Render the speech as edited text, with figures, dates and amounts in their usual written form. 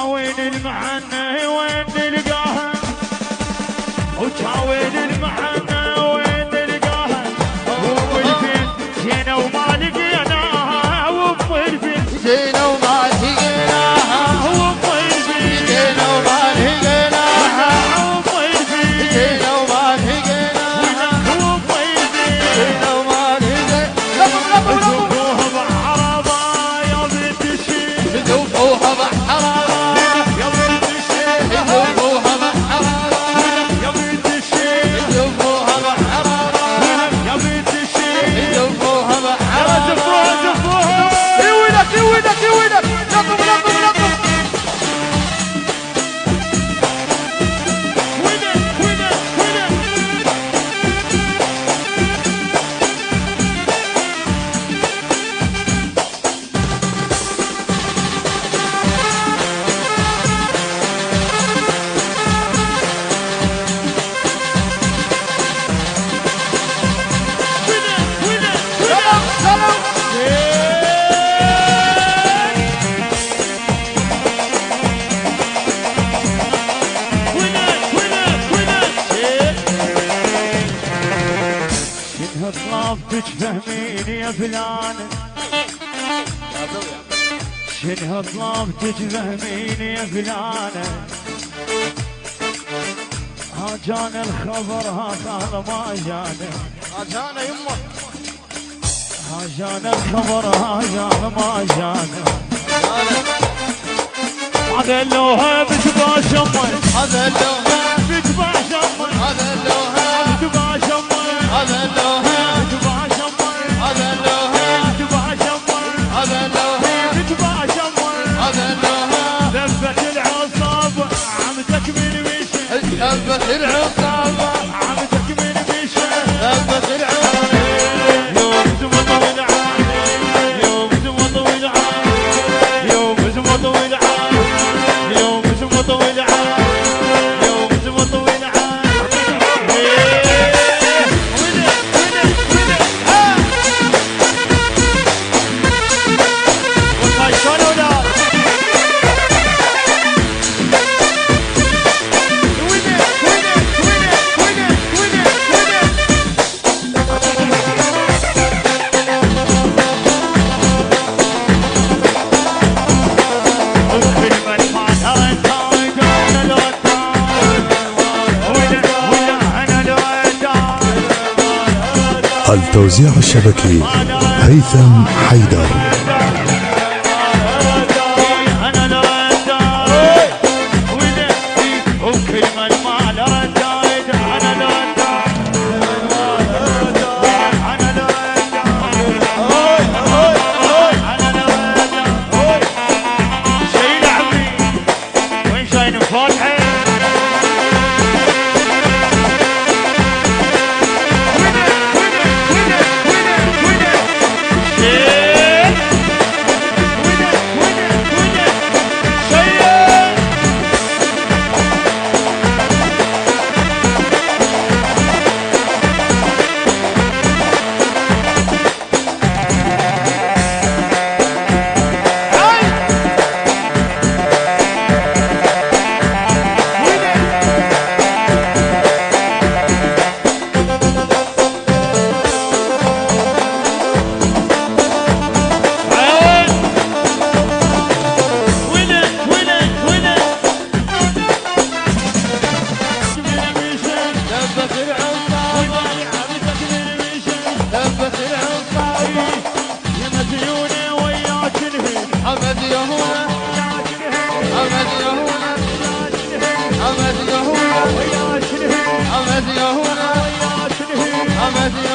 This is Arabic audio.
وين المحنة وين نلقاها وين المحنة وين نلقاها وبالفين جينا وما لقيناها وبالفين جينا وما لقيناها وبالفين جينا وما لقيناها وبالفين جينا وما لقيناها وبالفين جينا وما لقيناها ذوقوها بحرابة يا بنت الشيخ ذوقوها بحرابة تفهميني يا فلان شنها طلاب تفهميني يا فلان ها جانا الخبر ها قال ما جانا ها جانا يمه ها جانا الخبر ها قال ما جانا هذا اللوها بتباشمر هذا اللوها بتباشمر هذا اللوها بتباشمر هذا اللوها هذا اللوها هذا اللوها هذا اللوها ذبت العصابة عمتك من بيشه ذبت العصابة عمتك من بيشه ذبت العصابة يوم زمن طويل عام يوم زمن طويل عام يوم زمن طويل عام يوم زمن طويل عام يوم زمن طويل عام التوزيع الشبكي هيثم حيدر. Yeah. مديونة وياك نهيب مديونة